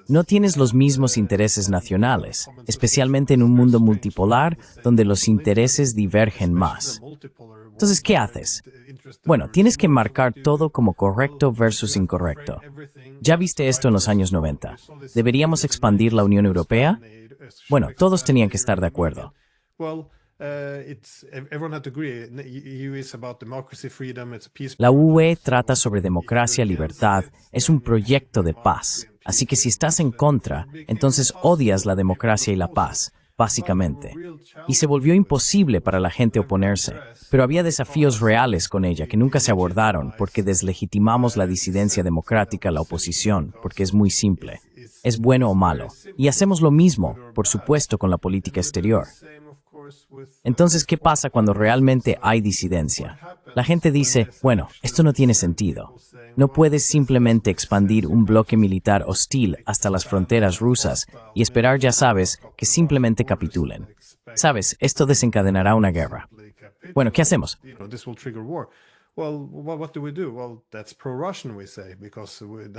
No tienes los mismos intereses nacionales, especialmente en un mundo multipolar donde los intereses divergen más. Entonces, ¿qué haces? Bueno, tienes que marcar todo como correcto versus incorrecto. Ya viste esto en los años 90. ¿Deberíamos expandir la Unión Europea? Bueno, todos tenían que estar de acuerdo. La UE trata sobre democracia, libertad, es un proyecto de paz. Así que si estás en contra, entonces odias la democracia y la paz, básicamente. Y se volvió imposible para la gente oponerse, pero había desafíos reales con ella que nunca se abordaron porque deslegitimamos la disidencia democrática, la oposición, porque es muy simple. ¿Es bueno o malo? Y hacemos lo mismo, por supuesto, con la política exterior. Entonces, ¿qué pasa cuando realmente hay disidencia? La gente dice, bueno, esto no tiene sentido. No puedes simplemente expandir un bloque militar hostil hasta las fronteras rusas y esperar, ya sabes, que simplemente capitulen. Sabes, esto desencadenará una guerra. Bueno, ¿qué hacemos?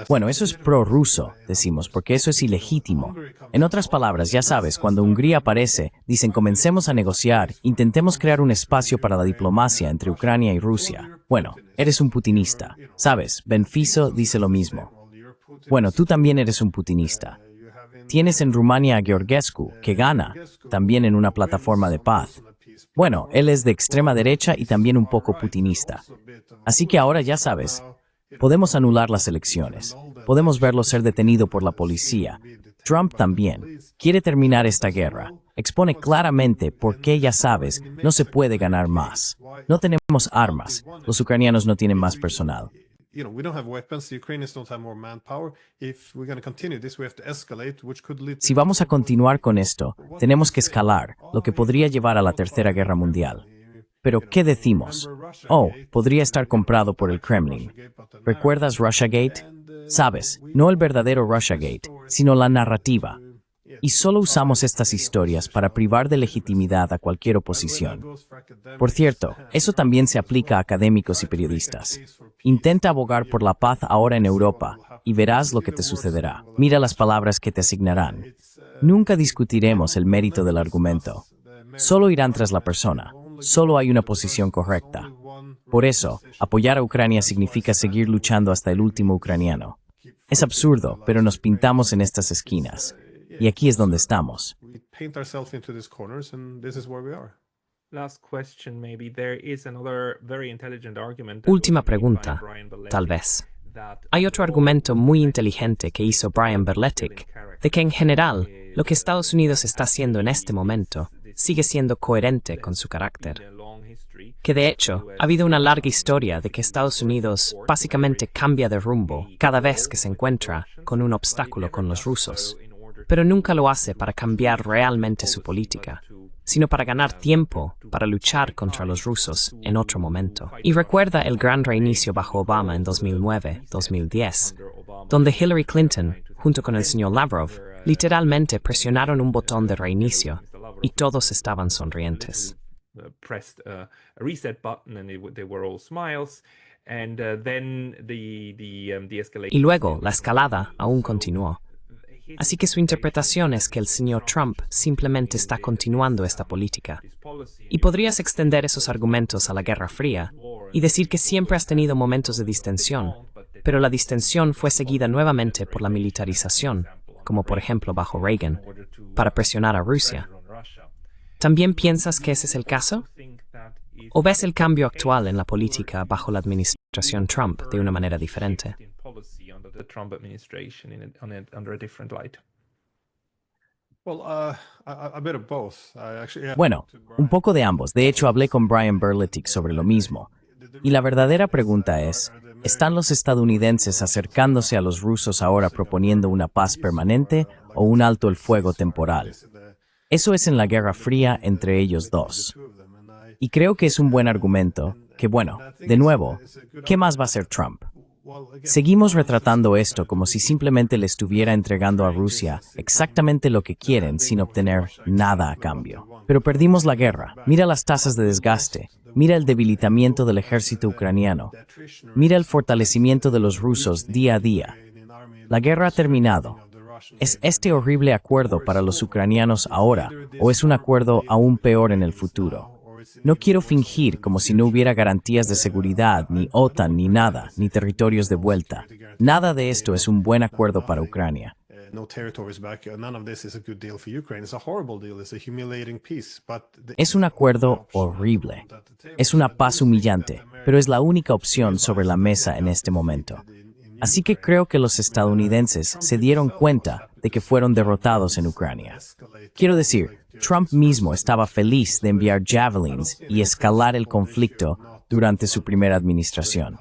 Bueno, eso es prorruso, decimos, porque eso es ilegítimo. En otras palabras, ya sabes, cuando Hungría aparece, dicen comencemos a negociar, intentemos crear un espacio para la diplomacia entre Ucrania y Rusia. Bueno, eres un putinista. Sabes, Benfiso dice lo mismo. Bueno, tú también eres un putinista. Tienes en Rumania a Georgescu, que gana, también en una plataforma de paz. Bueno, él es de extrema derecha y también un poco putinista. Así que ahora ya sabes, podemos anular las elecciones. Podemos verlo ser detenido por la policía. Trump también. Quiere terminar esta guerra. Expone claramente por qué, ya sabes, no se puede ganar más. No tenemos armas. Los ucranianos no tienen más personal. Si vamos a continuar con esto, tenemos que escalar, lo que podría llevar a la Tercera Guerra Mundial. Pero, ¿qué decimos? Oh, podría estar comprado por el Kremlin. ¿Recuerdas Russiagate? Sabes, no el verdadero Russiagate, sino la narrativa. Y solo usamos estas historias para privar de legitimidad a cualquier oposición. Por cierto, eso también se aplica a académicos y periodistas. Intenta abogar por la paz ahora en Europa y verás lo que te sucederá. Mira las palabras que te asignarán. Nunca discutiremos el mérito del argumento. Solo irán tras la persona. Solo hay una posición correcta. Por eso, apoyar a Ucrania significa seguir luchando hasta el último ucraniano. Es absurdo, pero nos pintamos en estas esquinas. Y aquí es donde estamos. Última pregunta, tal vez. Hay otro argumento muy inteligente que hizo Brian Berletic, de que en general, lo que Estados Unidos está haciendo en este momento sigue siendo coherente con su carácter. Que de hecho, ha habido una larga historia de que Estados Unidos básicamente cambia de rumbo cada vez que se encuentra con un obstáculo con los rusos, pero nunca lo hace para cambiar realmente su política, sino para ganar tiempo para luchar contra los rusos en otro momento. Y recuerda el gran reinicio bajo Obama en 2009-2010, donde Hillary Clinton, junto con el señor Lavrov, literalmente presionaron un botón de reinicio y todos estaban sonrientes. Y luego la escalada aún continuó. Así que su interpretación es que el señor Trump simplemente está continuando esta política. Y podrías extender esos argumentos a la Guerra Fría y decir que siempre has tenido momentos de distensión, pero la distensión fue seguida nuevamente por la militarización, como por ejemplo bajo Reagan, para presionar a Rusia. ¿También piensas que ese es el caso? ¿O ves el cambio actual en la política bajo la administración Trump de una manera diferente? Bueno, un poco de ambos. De hecho, hablé con Brian Berletic sobre lo mismo. Y la verdadera pregunta es, ¿están los estadounidenses acercándose a los rusos ahora proponiendo una paz permanente o un alto el fuego temporal? Eso es en la Guerra Fría entre ellos dos. Y creo que es un buen argumento, que bueno, de nuevo, ¿qué más va a hacer Trump? Seguimos retratando esto como si simplemente le estuviera entregando a Rusia exactamente lo que quieren sin obtener nada a cambio. Pero perdimos la guerra. Mira las tasas de desgaste. Mira el debilitamiento del ejército ucraniano. Mira el fortalecimiento de los rusos día a día. La guerra ha terminado. ¿Es este horrible acuerdo para los ucranianos ahora o es un acuerdo aún peor en el futuro? No quiero fingir como si no hubiera garantías de seguridad, ni OTAN, ni nada, ni territorios de vuelta. Nada de esto es un buen acuerdo para Ucrania. Es un acuerdo horrible. Es una paz humillante, pero es la única opción sobre la mesa en este momento. Así que creo que los estadounidenses se dieron cuenta de que fueron derrotados en Ucrania. Quiero decir, Trump mismo estaba feliz de enviar javelins y escalar el conflicto durante su primera administración.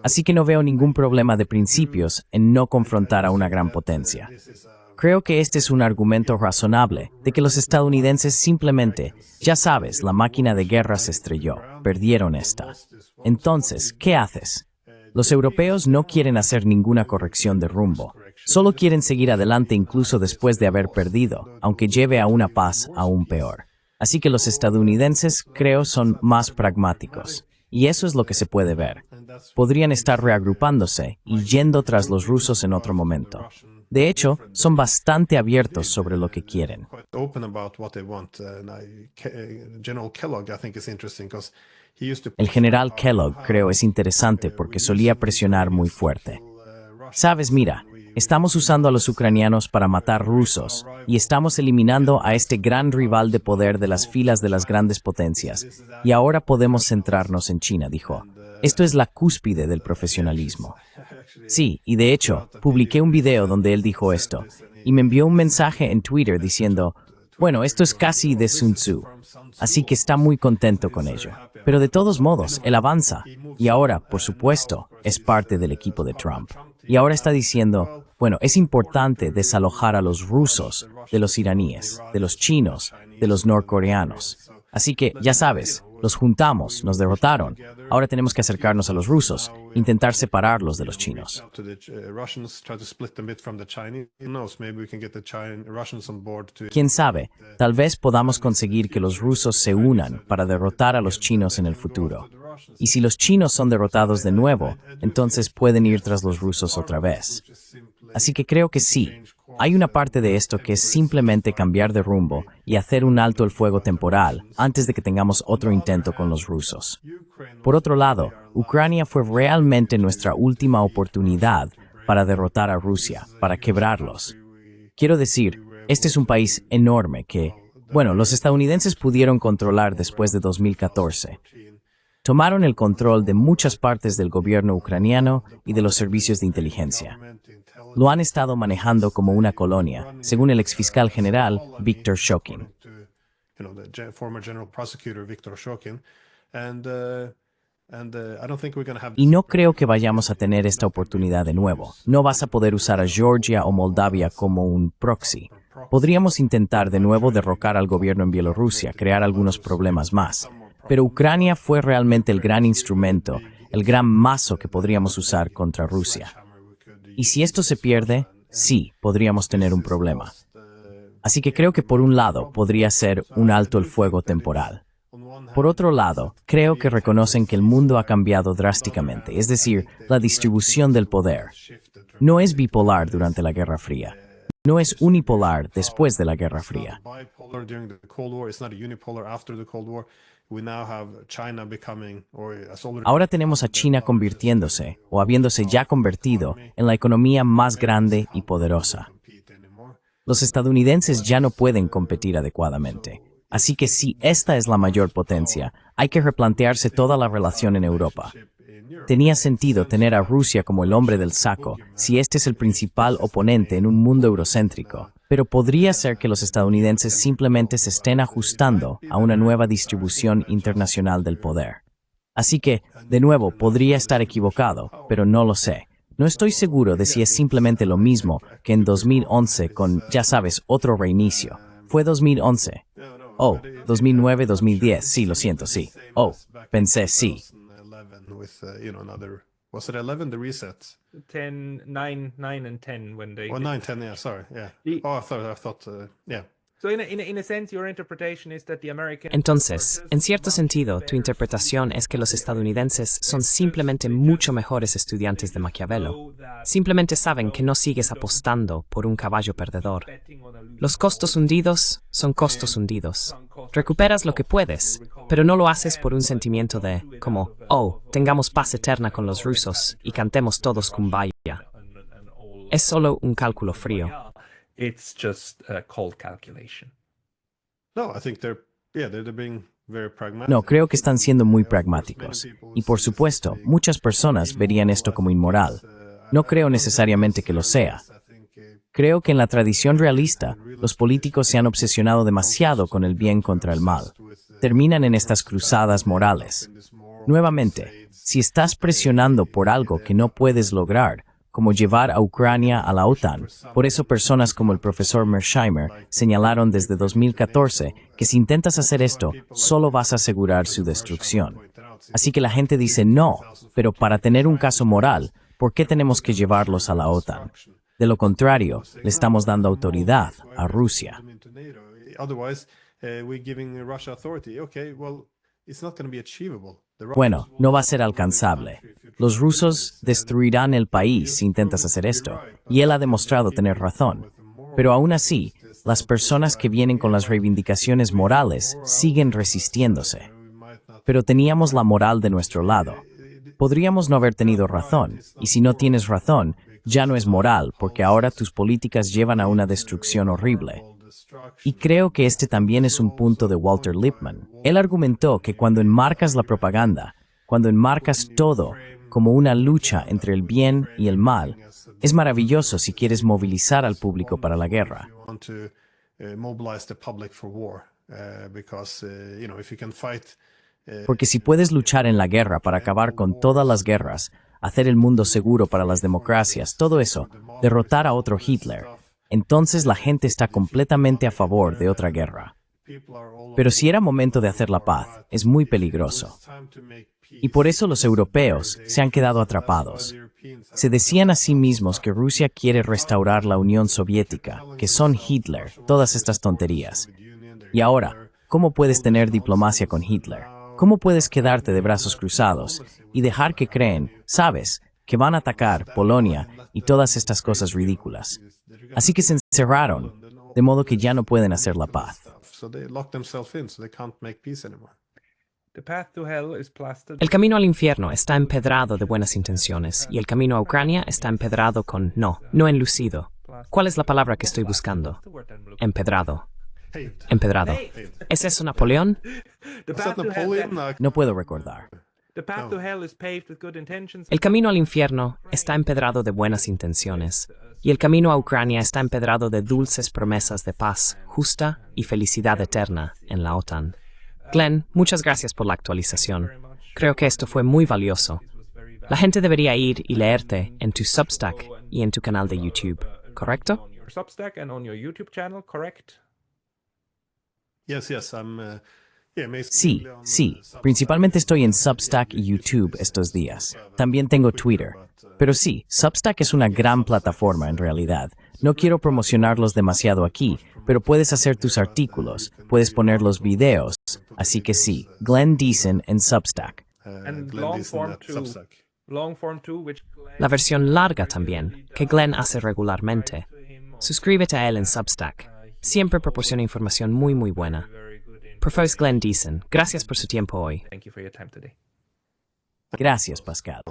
Así que no veo ningún problema de principios en no confrontar a una gran potencia. Creo que este es un argumento razonable de que los estadounidenses simplemente, ya sabes, la máquina de guerra se estrelló, perdieron esta. Entonces, ¿qué haces? Los europeos no quieren hacer ninguna corrección de rumbo. Solo quieren seguir adelante incluso después de haber perdido, aunque lleve a una paz aún peor. Así que los estadounidenses, creo, son más pragmáticos. Y eso es lo que se puede ver. Podrían estar reagrupándose y yendo tras los rusos en otro momento. De hecho, son bastante abiertos sobre lo que quieren. El general Kellogg, creo, es interesante porque solía presionar muy fuerte. Sabes, mira, estamos usando a los ucranianos para matar rusos y estamos eliminando a este gran rival de poder de las filas de las grandes potencias. Y ahora podemos centrarnos en China, dijo. Esto es la cúspide del profesionalismo. Sí, y de hecho, publiqué un video donde él dijo esto, y me envió un mensaje en Twitter diciendo, bueno, esto es casi de Sun Tzu, así que está muy contento con ello. Pero de todos modos, él avanza, y ahora, por supuesto, es parte del equipo de Trump. Y ahora está diciendo, bueno, es importante desalojar a los rusos, de los iraníes, de los chinos, de los norcoreanos. Así que, ya sabes, Los juntamos, nos derrotaron. Ahora tenemos que acercarnos a los rusos, intentar separarlos de los chinos. Quién sabe, tal vez podamos conseguir que los rusos se unan para derrotar a los chinos en el futuro. Y si los chinos son derrotados de nuevo, entonces pueden ir tras los rusos otra vez. Así que creo que sí. Hay una parte de esto que es simplemente cambiar de rumbo y hacer un alto el fuego temporal antes de que tengamos otro intento con los rusos. Por otro lado, Ucrania fue realmente nuestra última oportunidad para derrotar a Rusia, para quebrarlos. Quiero decir, este es un país enorme que, los estadounidenses pudieron controlar después de 2014. Tomaron el control de muchas partes del gobierno ucraniano y de los servicios de inteligencia. Lo han estado manejando como una colonia, según el exfiscal general Viktor Shokin. Y no creo que vayamos a tener esta oportunidad de nuevo. No vas a poder usar a Georgia o Moldavia como un proxy. Podríamos intentar de nuevo derrocar al gobierno en Bielorrusia, crear algunos problemas más. Pero Ucrania fue realmente el gran instrumento, el gran mazo que podríamos usar contra Rusia. Y si esto se pierde, sí, podríamos tener un problema. Así que creo que por un lado podría ser un alto el fuego temporal. Por otro lado, creo que reconocen que el mundo ha cambiado drásticamente, es decir, la distribución del poder. No es bipolar durante la Guerra Fría. No es unipolar después de la Guerra Fría. Ahora tenemos a China convirtiéndose, o habiéndose ya convertido, en la economía más grande y poderosa. Los estadounidenses ya no pueden competir adecuadamente. Así que si esta es la mayor potencia, hay que replantearse toda la relación en Europa. Tenía sentido tener a Rusia como el hombre del saco si este es el principal oponente en un mundo eurocéntrico. Pero podría ser que los estadounidenses simplemente se estén ajustando a una nueva distribución internacional del poder. Así que, de nuevo, podría estar equivocado, pero no lo sé. No estoy seguro de si es simplemente lo mismo que en 2011 con, ya sabes, otro reinicio. Fue 2011. Oh, 2009, 2010. Sí, lo siento, sí. Oh, pensé sí. Was it 11, the reset? 10, 9, 9 and 10 when they... Oh, 9, 10, yeah, sorry, yeah. Oh, I thought, yeah. So in a sense, your interpretation is that the American... Entonces, en cierto sentido, tu interpretación es que los estadounidenses son simplemente mucho mejores estudiantes de Maquiavelo. Simplemente saben que no sigues apostando por un caballo perdedor. Los costos hundidos son costos hundidos. Recuperas lo que puedes, pero no lo haces por un sentimiento de, como, oh, tengamos paz eterna con los rusos y cantemos todos Kumbaya. Es solo un cálculo frío. It's just a cold calculation. No, I think they're being very pragmatic. No, creo que están siendo muy pragmáticos. Y por supuesto, muchas personas verían esto como inmoral. No creo necesariamente que lo sea. Creo que en la tradición realista, los políticos se han obsesionado demasiado con el bien contra el mal. Terminan en estas cruzadas morales. Nuevamente, si estás presionando por algo que no puedes lograr, como llevar a Ucrania a la OTAN. Por eso personas como el profesor Mearsheimer señalaron desde 2014 que si intentas hacer esto, solo vas a asegurar su destrucción. Así que la gente dice no, pero para tener un caso moral, ¿por qué tenemos que llevarlos a la OTAN? De lo contrario, le estamos dando autoridad a Rusia. Bueno, no va a ser alcanzable. Los rusos destruirán el país si intentas hacer esto, y él ha demostrado tener razón. Pero aún así, las personas que vienen con las reivindicaciones morales siguen resistiéndose. Pero teníamos la moral de nuestro lado. Podríamos no haber tenido razón, y si no tienes razón, ya no es moral, porque ahora tus políticas llevan a una destrucción horrible. Y creo que este también es un punto de Walter Lippmann. Él argumentó que cuando enmarcas la propaganda, cuando enmarcas todo como una lucha entre el bien y el mal, es maravilloso si quieres movilizar al público para la guerra. Porque si puedes luchar en la guerra para acabar con todas las guerras, hacer el mundo seguro para las democracias, todo eso, derrotar a otro Hitler, entonces la gente está completamente a favor de otra guerra. Pero si era momento de hacer la paz, es muy peligroso. Y por eso los europeos se han quedado atrapados. Se decían a sí mismos que Rusia quiere restaurar la Unión Soviética, que son Hitler, todas estas tonterías. Y ahora, ¿cómo puedes tener diplomacia con Hitler? ¿Cómo puedes quedarte de brazos cruzados y dejar que creen, sabes, que van a atacar Polonia y todas estas cosas ridículas? Así que se encerraron, de modo que ya no pueden hacer la paz. El camino al infierno está empedrado de buenas intenciones y el camino a Ucrania está empedrado con no enlucido. ¿Cuál es la palabra que estoy buscando? Empedrado. Empedrado. ¿Es eso Napoleón? No puedo recordar. El camino al infierno está empedrado de buenas intenciones y el camino a Ucrania está empedrado de dulces promesas de paz justa y felicidad eterna en la OTAN. Glenn, muchas gracias por la actualización. Creo que esto fue muy valioso. La gente debería ir y leerte en tu Substack y en tu canal de YouTube, ¿correcto? Sí, sí. Principalmente estoy en Substack y YouTube estos días. También tengo Twitter. Pero sí, Substack es una gran plataforma en realidad. No quiero promocionarlos demasiado aquí, pero puedes hacer tus artículos, puedes poner los videos. Así que sí, Glenn Deason en Substack. La versión larga también, que Glenn hace regularmente. Suscríbete a él en Substack. Siempre proporciona información muy buena. Profesor Glenn Deason, gracias por su tiempo hoy. Gracias, Pascal.